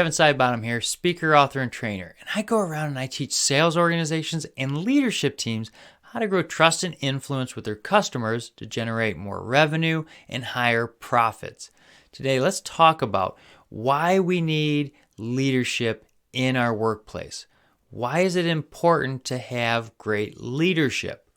Kevin Sidebottom here, speaker, author, and trainer. And I go around and I teach sales organizations and leadership teams how to grow trust and influence with their customers to generate more revenue and higher profits. Today, let's talk about why we need leadership in our workplace. Why is it important to have great leadership?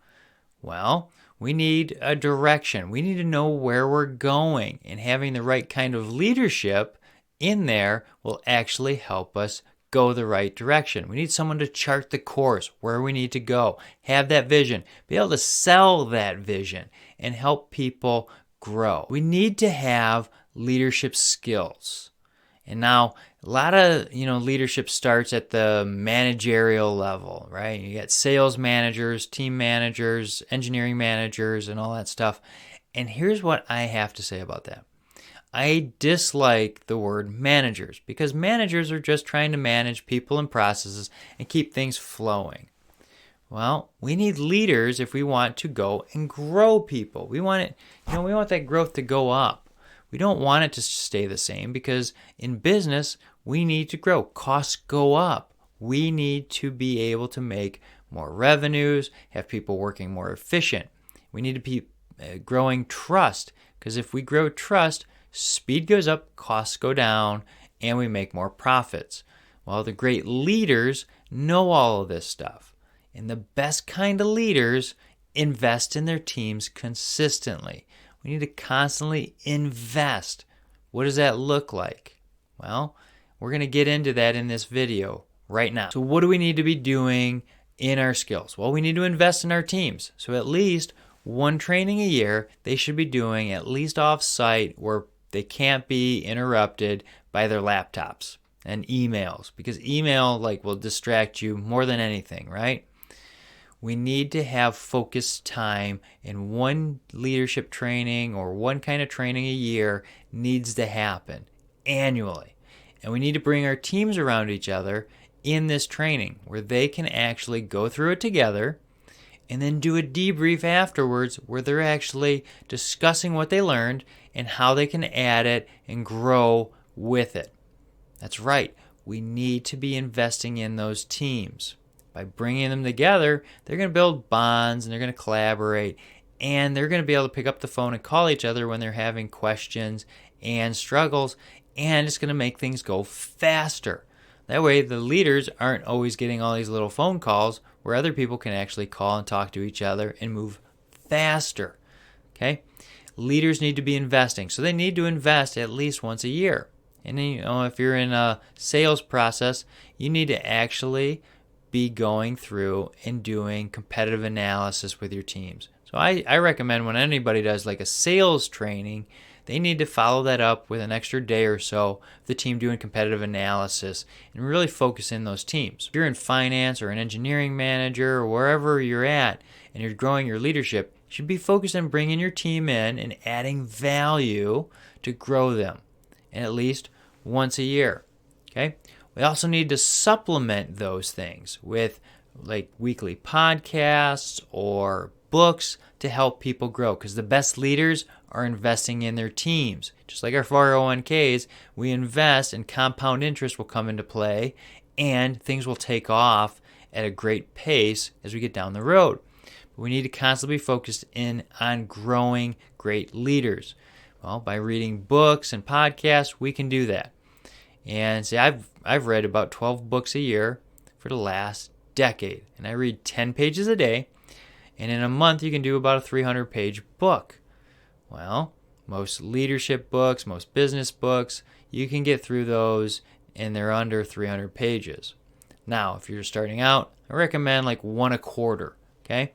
Well, we need a direction. We need to know where we're going, and having the right kind of leadership in there will actually help us go the right direction. We need someone to chart the course, where we need to go, have that vision, be able to sell that vision, and help people grow. We need to have leadership skills. And now, a lot of leadership starts at the managerial level, right? You got sales managers, team managers, engineering managers, and all that stuff. And here's what I have to say about that. I dislike the word managers because managers are just trying to manage people and processes and keep things flowing. Well, we need leaders if we want to go and grow people. We want it, we want that growth to go up. We don't want it to stay the same because in business, we need to grow. Costs go up. We need to be able to make more revenues, have people working more efficient. We need to be growing trust because if we grow trust, speed goes up, costs go down, and we make more profits. Well, the great leaders know all of this stuff. And the best kind of leaders invest in their teams consistently. We need to constantly invest. What does that look like? Well, we're going to get into that in this video right now. So what do we need to be doing in our skills? Well, we need to invest in our teams. So at least one training a year, they should be doing at least off-site where they can't be interrupted by their laptops and emails because email will distract you more than anything, right? We need to have focused time, and one leadership training or one kind of training a year needs to happen annually. And we need to bring our teams around each other in this training where they can actually go through it together and then do a debrief afterwards where they're actually discussing what they learned and how they can add it and grow with it. That's right. We need to be investing in those teams. By bringing them together, they're going to build bonds and they're going to collaborate and they're going to be able to pick up the phone and call each other when they're having questions and struggles, and it's going to make things go faster. That way, the leaders aren't always getting all these little phone calls where other people can actually call and talk to each other and move faster. Okay? Leaders need to be investing, so they need to invest at least once a year. And if you're in a sales process, you need to actually be going through and doing competitive analysis with your teams. So I recommend when anybody does a sales training, they need to follow that up with an extra day or so of the team doing competitive analysis and really focus in those teams. If you're in finance or an engineering manager or wherever you're at and you're growing your leadership, you should be focused on bringing your team in and adding value to grow them, and at least once a year. Okay? We also need to supplement those things with weekly podcasts or books to help people grow because the best leaders are investing in their teams. Just like our 401ks, we invest and compound interest will come into play and things will take off at a great pace as we get down the road. But we need to constantly be focused in on growing great leaders. Well, by reading books and podcasts, we can do that. And see, I've read about 12 books a year for the last decade. And I read 10 pages a day. And in a month, you can do about a 300-page book. Well, most leadership books, most business books, you can get through those and they're under 300 pages. Now, if you're starting out, I recommend one a quarter, okay?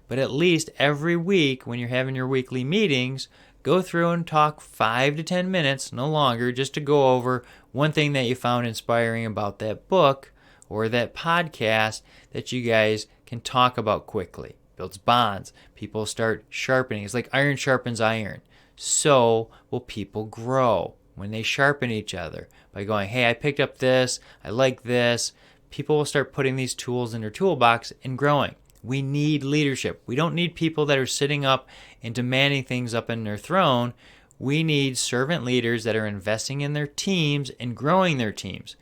But at least every week when you're having your weekly meetings, go through and talk 5 to 10 minutes, no longer, just to go over one thing that you found inspiring about that book or that podcast that you guys can talk about quickly. Builds bonds. People start sharpening. It's like iron sharpens iron. So will people grow when they sharpen each other by going, hey, I picked up this. I like this. People will start putting these tools in their toolbox and growing. We need leadership. We don't need people that are sitting up and demanding things up in their throne. We need servant leaders that are investing in their teams and growing their teams.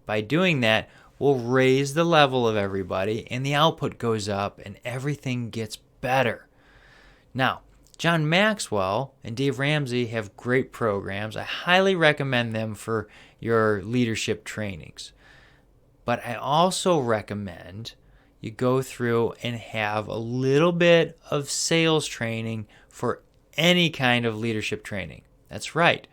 By doing that, we'll raise the level of everybody and the output goes up and everything gets better. Now, John Maxwell and Dave Ramsey have great programs. I highly recommend them for your leadership trainings. But I also recommend you go through and have a little bit of sales training for any kind of leadership training. That's right.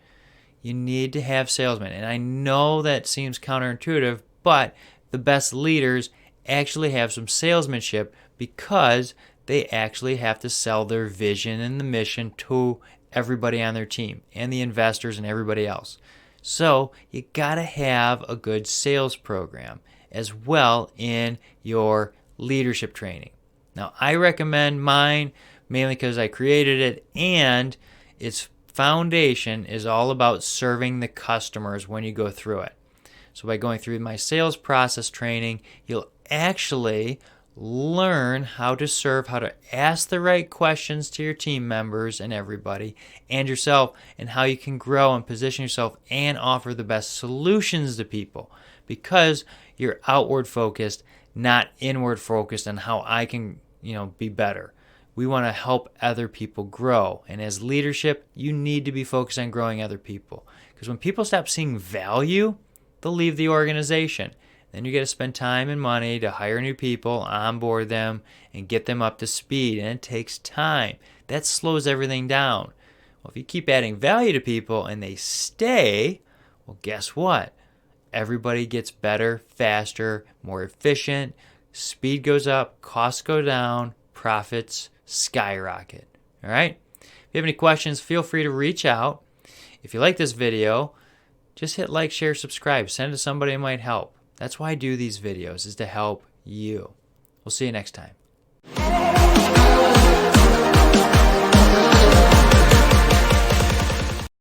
You need to have salesmen. And I know that seems counterintuitive, but the best leaders actually have some salesmanship because they actually have to sell their vision and the mission to everybody on their team and the investors and everybody else. So you got to have a good sales program as well in your leadership training. Now, I recommend mine mainly because I created it and its foundation is all about serving the customers when you go through it. So by going through my sales process training, you'll actually learn how to serve, how to ask the right questions to your team members and everybody and yourself, and how you can grow and position yourself and offer the best solutions to people because you're outward focused, not inward focused on how I can, be better. We want to help other people grow. And as leadership, you need to be focused on growing other people. Because when people stop seeing value, they'll leave the organization. Then you got to spend time and money to hire new people, onboard them, and get them up to speed. And it takes time. That slows everything down. Well, if you keep adding value to people and they stay, well, guess what? Everybody gets better, faster, more efficient. Speed goes up, costs go down, profits skyrocket. All right? If you have any questions, feel free to reach out. If you like this video, just hit like, share, subscribe. Send it to somebody who might help. That's why I do these videos, is to help you. We'll see you next time.